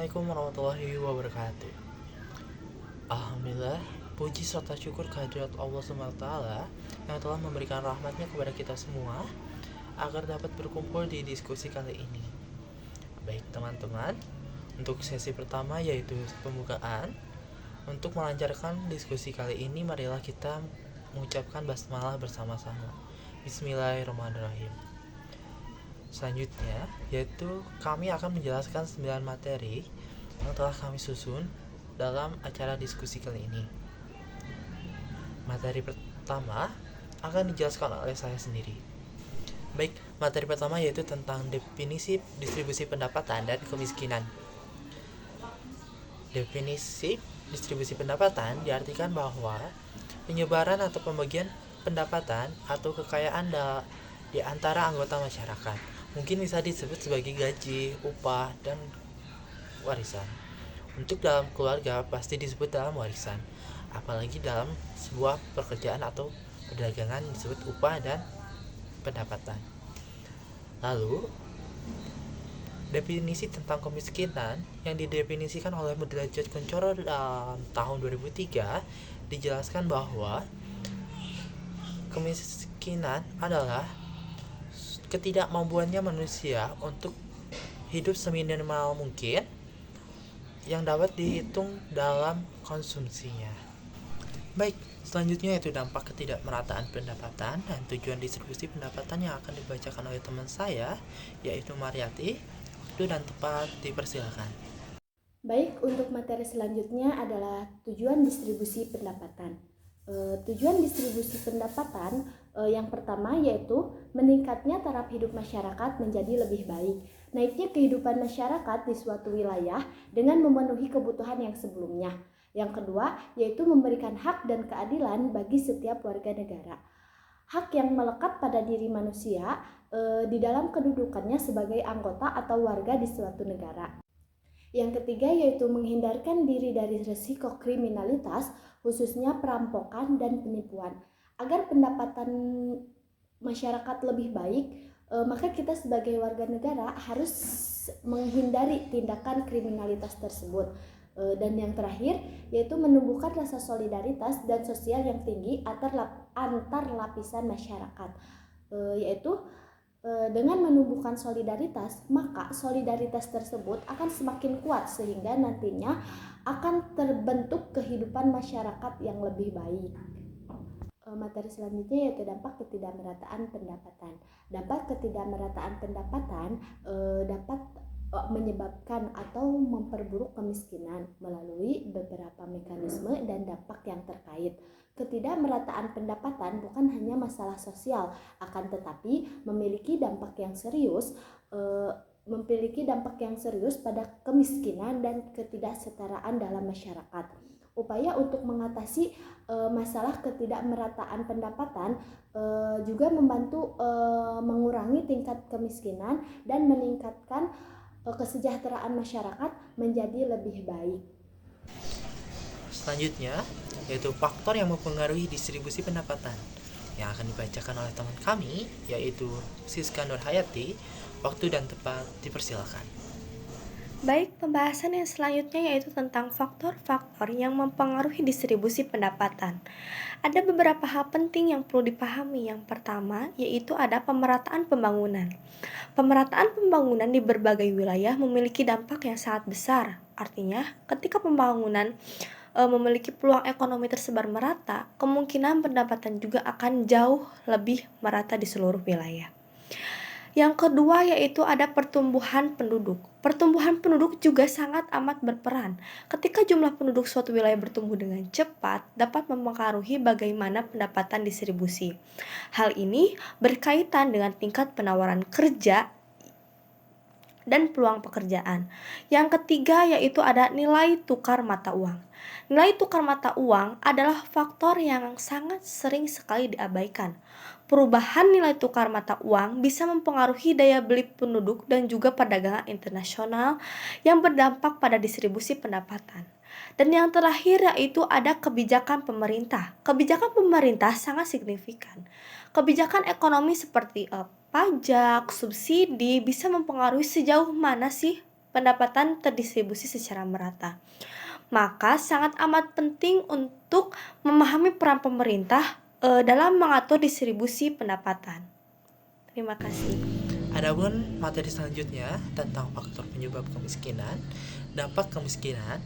Assalamualaikum warahmatullahi wabarakatuh. Alhamdulillah, puji serta syukur kehadirat Allah SWT yang telah memberikan rahmatnya kepada kita semua agar dapat berkumpul di diskusi kali ini. Baik teman-teman, untuk sesi pertama yaitu pembukaan. Untuk melancarkan diskusi kali ini, marilah kita mengucapkan basmalah bersama-sama. Bismillahirrahmanirrahim. Selanjutnya, yaitu kami akan menjelaskan 9 materi yang telah kami susun dalam acara diskusi kali ini. Materi pertama akan dijelaskan oleh saya sendiri. Baik, materi pertama yaitu tentang definisi distribusi pendapatan dan kemiskinan. Definisi distribusi pendapatan diartikan bahwa penyebaran atau pembagian pendapatan atau kekayaan di antara anggota masyarakat. Mungkin bisa disebut sebagai gaji, upah, dan warisan. Untuk dalam keluarga pasti disebut dalam warisan. Apalagi dalam sebuah pekerjaan atau perdagangan disebut upah dan pendapatan. Lalu, definisi tentang kemiskinan yang didefinisikan oleh Derajat Kuncoro dalam tahun 2003 dijelaskan bahwa kemiskinan adalah ketidakmampuannya manusia untuk hidup seminimal mungkin yang dapat dihitung dalam konsumsinya. Baik, selanjutnya yaitu dampak ketidakmerataan pendapatan dan tujuan distribusi pendapatan yang akan dibacakan oleh teman saya, yaitu Mariati. Waktu dan tempat dipersilakan. Baik, untuk materi selanjutnya adalah tujuan distribusi pendapatan. Tujuan distribusi pendapatan yang pertama yaitu meningkatnya taraf hidup masyarakat menjadi lebih baik, naiknya kehidupan masyarakat di suatu wilayah dengan memenuhi kebutuhan yang sebelumnya. Yang kedua yaitu memberikan hak dan keadilan bagi setiap warga negara. Hak yang melekat pada diri manusia di dalam kedudukannya sebagai anggota atau warga di suatu negara. Yang ketiga yaitu menghindarkan diri dari risiko kriminalitas, khususnya perampokan dan penipuan. Agar pendapatan masyarakat lebih baik, maka kita sebagai warga negara harus menghindari tindakan kriminalitas tersebut. Dan yang terakhir yaitu menumbuhkan rasa solidaritas dan sosial yang tinggi antar lapisan masyarakat, yaitu dengan menumbuhkan solidaritas, maka solidaritas tersebut akan semakin kuat sehingga nantinya akan terbentuk kehidupan masyarakat yang lebih baik. Materi selanjutnya yaitu dampak ketidakmerataan pendapatan. Dampak ketidakmerataan pendapatan dapat menyebabkan atau memperburuk kemiskinan melalui beberapa mekanisme dan dampak yang terkait. Ketidakmerataan pendapatan bukan hanya masalah sosial, akan tetapi memiliki dampak yang serius pada kemiskinan dan ketidaksetaraan dalam masyarakat. Upaya untuk mengatasi masalah ketidakmerataan pendapatan juga membantu mengurangi tingkat kemiskinan dan meningkatkan kesejahteraan masyarakat menjadi lebih baik. Selanjutnya yaitu faktor yang mempengaruhi distribusi pendapatan yang akan dibacakan oleh teman kami, yaitu Siska Nurhayati. Waktu dan tempat dipersilakan. Baik, pembahasan yang selanjutnya yaitu tentang faktor-faktor yang mempengaruhi distribusi pendapatan. Ada beberapa hal penting yang perlu dipahami. Yang pertama yaitu ada pemerataan pembangunan. Pemerataan pembangunan di berbagai wilayah memiliki dampak yang sangat besar. Artinya, ketika pembangunan memiliki peluang ekonomi tersebar merata, kemungkinan pendapatan juga akan jauh lebih merata di seluruh wilayah. Yang kedua yaitu ada pertumbuhan penduduk. Pertumbuhan penduduk juga sangat amat berperan. Ketika jumlah penduduk suatu wilayah bertumbuh dengan cepat, dapat mempengaruhi bagaimana pendapatan distribusi. Hal ini berkaitan dengan tingkat penawaran kerja dan peluang pekerjaan. Yang ketiga yaitu ada nilai tukar mata uang. Nilai tukar mata uang adalah faktor yang sangat sering sekali diabaikan. Perubahan nilai tukar mata uang bisa mempengaruhi daya beli penduduk dan juga perdagangan internasional yang berdampak pada distribusi pendapatan. Dan yang terakhir yaitu ada kebijakan pemerintah. Kebijakan pemerintah sangat signifikan. Kebijakan ekonomi seperti pajak, subsidi bisa mempengaruhi sejauh mana sih pendapatan terdistribusi secara merata. Maka sangat amat penting untuk memahami peran pemerintah dalam mengatur distribusi pendapatan. Terima kasih. Adapun materi selanjutnya tentang faktor penyebab kemiskinan, dampak kemiskinan,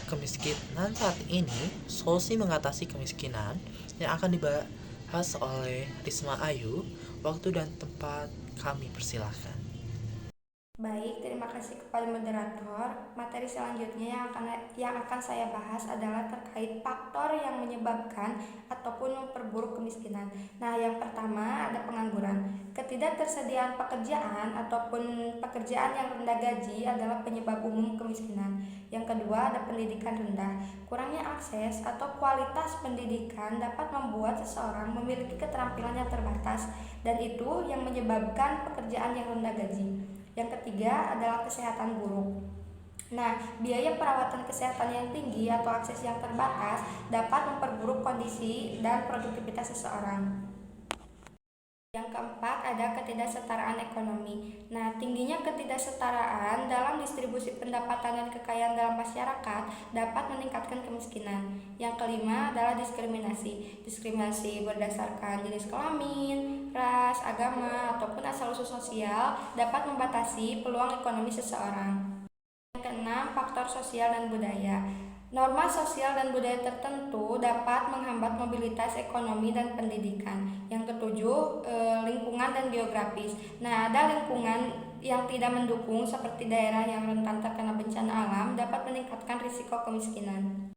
kemiskinan saat ini, solusi mengatasi kemiskinan yang akan dibahas oleh Risma Ayu. Waktu dan tempat kami persilahkan. Baik, terima kasih kepada moderator. Materi selanjutnya yang akan saya bahas adalah terkait faktor yang menyebabkan ataupun memperburuk kemiskinan. Nah, yang pertama ada pengangguran. Ketidaktersediaan pekerjaan ataupun pekerjaan yang rendah gaji adalah penyebab umum kemiskinan. Yang kedua ada pendidikan rendah. Kurangnya akses atau kualitas pendidikan dapat membuat seseorang memiliki keterampilan yang terbatas, dan itu yang menyebabkan pekerjaan yang rendah gaji. Yang ketiga adalah kesehatan buruk. Nah, biaya perawatan kesehatan yang tinggi atau akses yang terbatas dapat memperburuk kondisi dan produktivitas seseorang. Yang keempat ada ketidaksetaraan ekonomi. Nah, tingginya ketidaksetaraan dalam distribusi pendapatan dan kekayaan dalam masyarakat dapat meningkatkan kemiskinan. Yang kelima adalah diskriminasi. Diskriminasi berdasarkan jenis kelamin, ras, agama, ataupun asal-usul sosial dapat membatasi peluang ekonomi seseorang. Yang keenam, faktor sosial dan budaya. Norma sosial dan budaya tertentu dapat menghambat mobilitas ekonomi dan pendidikan. Yang ketujuh, lingkungan dan geografis. Nah, ada lingkungan yang tidak mendukung seperti daerah yang rentan terkena bencana alam dapat meningkatkan risiko kemiskinan.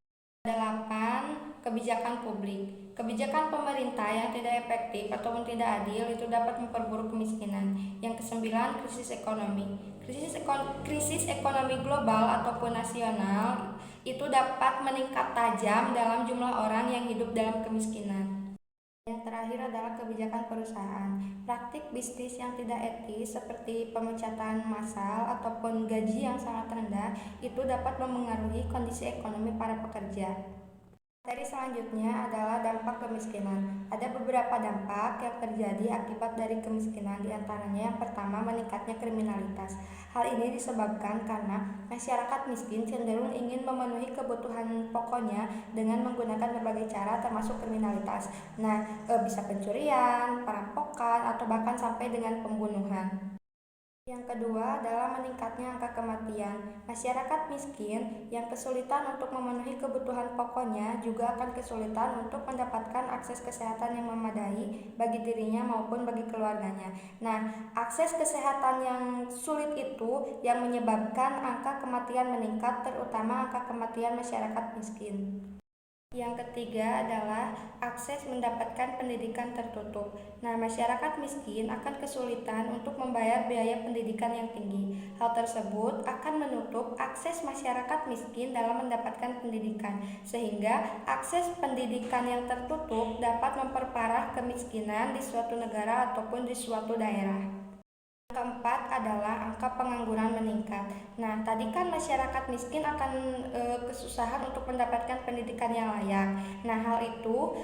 8. Kebijakan publik. Kebijakan pemerintah yang tidak efektif ataupun tidak adil itu dapat memperburuk kemiskinan. Yang ke-9, krisis ekonomi. Krisis ekonomi global ataupun nasional itu dapat meningkat tajam dalam jumlah orang yang hidup dalam kemiskinan. Yang terakhir adalah kebijakan perusahaan. Praktik bisnis yang tidak etis seperti pemecatan massal ataupun gaji yang sangat rendah itu dapat memengaruhi kondisi ekonomi para pekerja. Materi selanjutnya adalah dampak kemiskinan. Ada beberapa dampak yang terjadi akibat dari kemiskinan, diantaranya yang pertama meningkatnya kriminalitas. Hal ini disebabkan karena masyarakat miskin cenderung ingin memenuhi kebutuhan pokoknya dengan menggunakan berbagai cara termasuk kriminalitas. Nah, bisa pencurian, perampokan, atau bahkan sampai dengan pembunuhan. Yang kedua adalah meningkatnya angka kematian. Masyarakat miskin yang kesulitan untuk memenuhi kebutuhan pokoknya juga akan kesulitan untuk mendapatkan akses kesehatan yang memadai bagi dirinya maupun bagi keluarganya. Nah, akses kesehatan yang sulit itu yang menyebabkan angka kematian meningkat, terutama angka kematian masyarakat miskin. Yang ketiga adalah akses mendapatkan pendidikan tertutup. Nah, masyarakat miskin akan kesulitan untuk membayar biaya pendidikan yang tinggi. Hal tersebut akan menutup akses masyarakat miskin dalam mendapatkan pendidikan, sehingga akses pendidikan yang tertutup dapat memperparah kemiskinan di suatu negara ataupun di suatu daerah. Keempat adalah angka pengangguran meningkat. Nah, tadi kan masyarakat miskin akan kesusahan untuk mendapatkan pendidikan yang layak. Nah, hal itu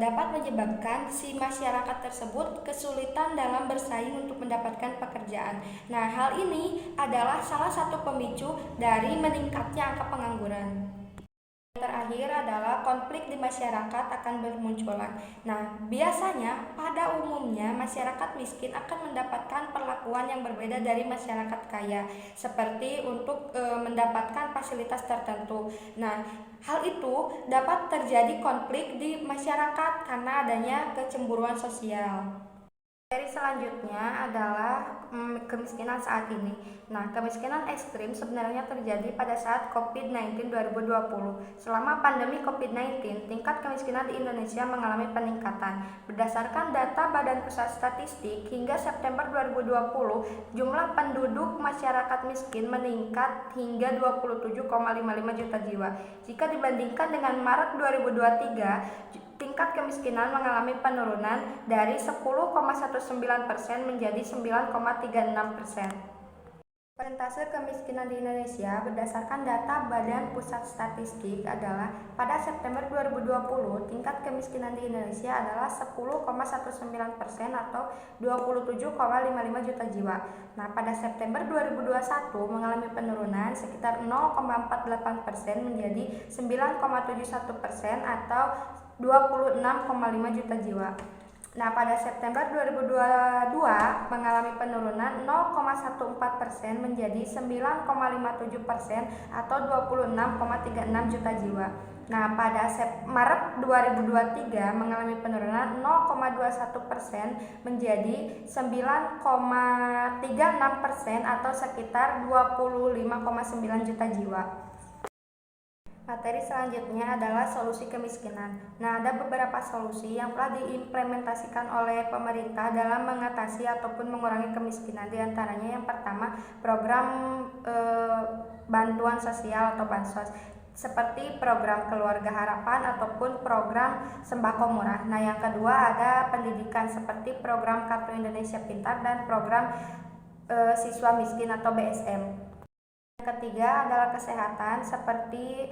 dapat menyebabkan si masyarakat tersebut kesulitan dalam bersaing untuk mendapatkan pekerjaan. Nah, hal ini adalah salah satu pemicu dari meningkatnya angka pengangguran. Terakhir adalah konflik di masyarakat akan bermunculan. Nah, biasanya pada umumnya masyarakat miskin akan mendapatkan perlakuan yang berbeda dari masyarakat kaya, seperti untuk mendapatkan fasilitas tertentu. Nah, hal itu dapat terjadi konflik di masyarakat karena adanya kecemburuan sosial. Materi selanjutnya adalah kemiskinan saat ini. Nah, kemiskinan ekstrim sebenarnya terjadi pada saat COVID-19 2020. Selama pandemi COVID-19, tingkat kemiskinan di Indonesia mengalami peningkatan. Berdasarkan data Badan Pusat Statistik, hingga September 2020, jumlah penduduk masyarakat miskin meningkat hingga 27,55 juta jiwa. Jika dibandingkan dengan Maret 2023, tingkat kemiskinan mengalami penurunan dari 10,19% menjadi 9,36%. Persentase kemiskinan di Indonesia berdasarkan data Badan Pusat Statistik adalah pada September 2020 tingkat kemiskinan di Indonesia adalah 10,19% atau 27,55 juta jiwa. Nah, pada September 2021 mengalami penurunan sekitar 0,48% menjadi 9,71% atau 26,5 juta jiwa. Nah, pada September 2022 mengalami penurunan 0,14% menjadi 9,57% atau 26,36 juta jiwa. Nah, pada Maret 2023 mengalami penurunan 0,21% menjadi 9,36% atau sekitar 25,9 juta jiwa. Materi selanjutnya adalah solusi kemiskinan. Nah, ada beberapa solusi yang telah diimplementasikan oleh pemerintah dalam mengatasi ataupun mengurangi kemiskinan. Di antaranya yang pertama, program bantuan sosial atau bansos, seperti program Keluarga Harapan ataupun program sembako murah. Nah, yang kedua ada pendidikan, seperti program Kartu Indonesia Pintar dan program siswa miskin atau BSM. Yang ketiga adalah kesehatan, seperti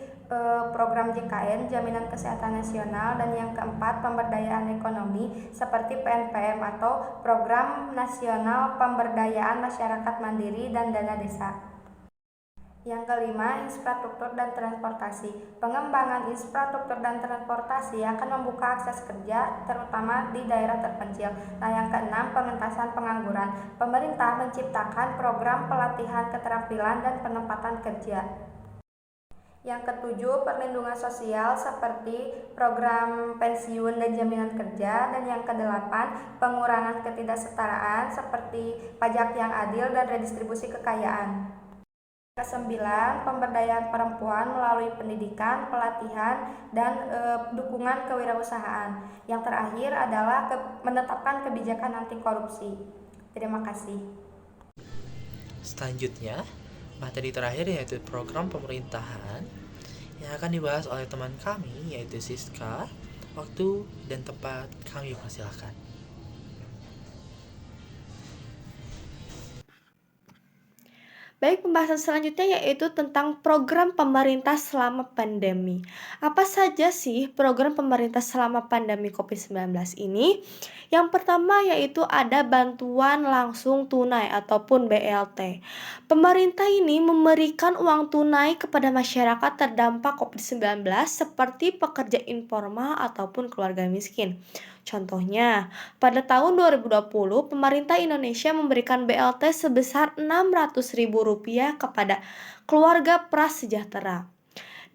program JKN, Jaminan Kesehatan Nasional, dan yang keempat pemberdayaan ekonomi, seperti PNPM atau Program Nasional Pemberdayaan Masyarakat Mandiri dan Dana Desa. Yang kelima, infrastruktur dan transportasi. Pengembangan infrastruktur dan transportasi akan membuka akses kerja, terutama di daerah terpencil. Nah, yang keenam, pengentasan pengangguran. Pemerintah menciptakan program pelatihan keterampilan dan penempatan kerja. Yang ketujuh, perlindungan sosial seperti program pensiun dan jaminan kerja. Dan yang kedelapan, pengurangan ketidaksetaraan seperti pajak yang adil dan redistribusi kekayaan. Kesembilan, pemberdayaan perempuan melalui pendidikan, pelatihan, dan dukungan kewirausahaan. Yang terakhir adalah menetapkan kebijakan anti korupsi. Terima kasih. Selanjutnya, materi terakhir yaitu program pemerintahan yang akan dibahas oleh teman kami yaitu Siska. Waktu dan tempat kami persilakan. Baik, pembahasan selanjutnya yaitu tentang program pemerintah selama pandemi. Apa saja sih program pemerintah selama pandemi COVID-19 ini? Yang pertama yaitu ada bantuan langsung tunai ataupun BLT. Pemerintah ini memberikan uang tunai kepada masyarakat terdampak COVID-19 seperti pekerja informal ataupun keluarga miskin. Contohnya, pada tahun 2020, pemerintah Indonesia memberikan BLT sebesar Rp600.000 kepada keluarga prasejahtera.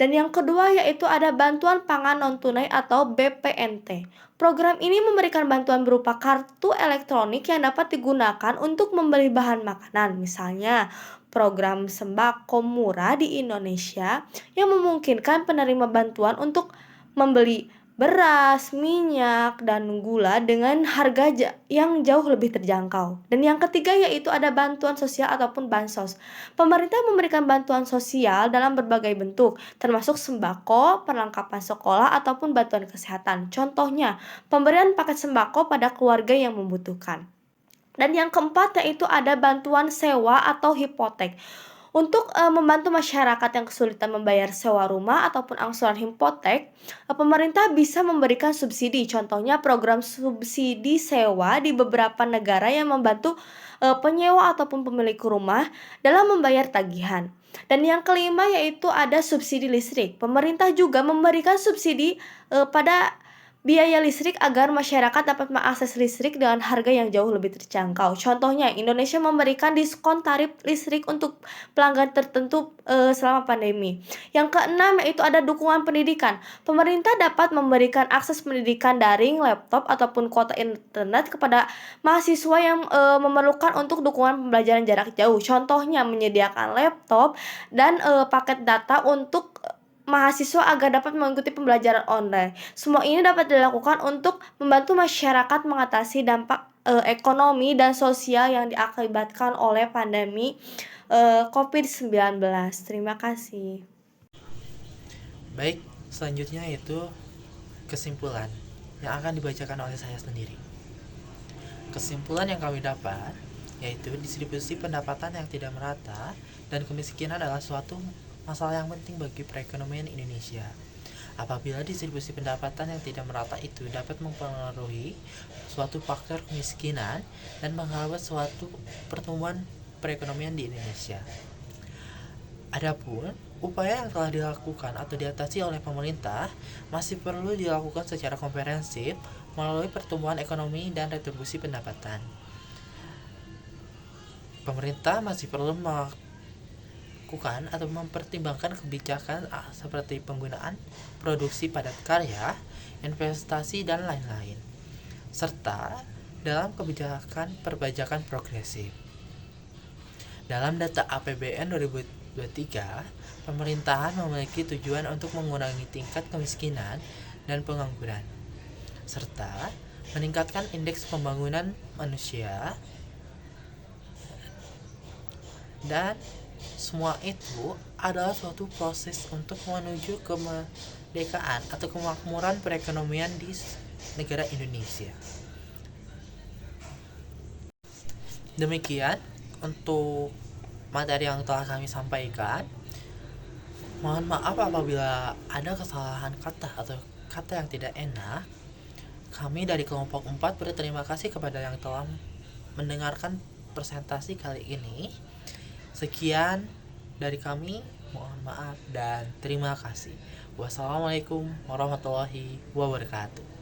Dan yang kedua yaitu ada bantuan pangan non-tunai atau BPNT. Program ini memberikan bantuan berupa kartu elektronik yang dapat digunakan untuk membeli bahan makanan. Misalnya, program sembako murah di Indonesia yang memungkinkan penerima bantuan untuk membeli beras, minyak, dan gula dengan harga yang jauh lebih terjangkau. Dan yang ketiga yaitu ada bantuan sosial ataupun bansos. Pemerintah memberikan bantuan sosial dalam berbagai bentuk, termasuk sembako, perlengkapan sekolah, ataupun bantuan kesehatan. Contohnya, pemberian paket sembako pada keluarga yang membutuhkan. Dan yang keempat yaitu ada bantuan sewa atau hipotek. Untuk membantu masyarakat yang kesulitan membayar sewa rumah ataupun angsuran hipotek, pemerintah bisa memberikan subsidi. Contohnya program subsidi sewa di beberapa negara yang membantu penyewa ataupun pemilik rumah dalam membayar tagihan. Dan yang kelima yaitu ada subsidi listrik. Pemerintah juga memberikan subsidi pada biaya listrik agar masyarakat dapat mengakses listrik dengan harga yang jauh lebih terjangkau. Contohnya, Indonesia memberikan diskon tarif listrik untuk pelanggan tertentu selama pandemi. Yang keenam yaitu ada dukungan pendidikan. Pemerintah dapat memberikan akses pendidikan daring, laptop, ataupun kuota internet kepada mahasiswa yang memerlukan untuk dukungan pembelajaran jarak jauh. Contohnya, menyediakan laptop dan paket data untuk mahasiswa agar dapat mengikuti pembelajaran online. Semua ini dapat dilakukan untuk membantu masyarakat mengatasi dampak ekonomi dan sosial yang diakibatkan oleh pandemi COVID-19. Terima kasih. Baik, selanjutnya yaitu kesimpulan yang akan dibacakan oleh saya sendiri. Kesimpulan yang kami dapat yaitu distribusi pendapatan yang tidak merata dan kemiskinan adalah suatu masalah yang penting bagi perekonomian Indonesia. Apabila distribusi pendapatan yang tidak merata itu dapat mempengaruhi suatu faktor kemiskinan dan menghambat suatu pertumbuhan perekonomian di Indonesia. Adapun upaya yang telah dilakukan atau diatasi oleh pemerintah masih perlu dilakukan secara komprehensif melalui pertumbuhan ekonomi dan retribusi pendapatan. Pemerintah masih perlu melakukan atau mempertimbangkan kebijakan seperti penggunaan produksi padat karya, investasi, dan lain-lain, serta dalam kebijakan perpajakan progresif. Dalam data APBN 2023, pemerintahan memiliki tujuan untuk mengurangi tingkat kemiskinan dan pengangguran, serta meningkatkan indeks pembangunan manusia, dan semua itu adalah suatu proses untuk menuju kemerdekaan atau kemakmuran perekonomian di negara Indonesia. Demikian untuk materi yang telah kami sampaikan. Mohon maaf apabila ada kesalahan kata atau kata yang tidak enak. Kami dari kelompok 4 berterima kasih kepada yang telah mendengarkan presentasi kali ini. Sekian dari kami, mohon maaf dan terima kasih. Wassalamualaikum warahmatullahi wabarakatuh.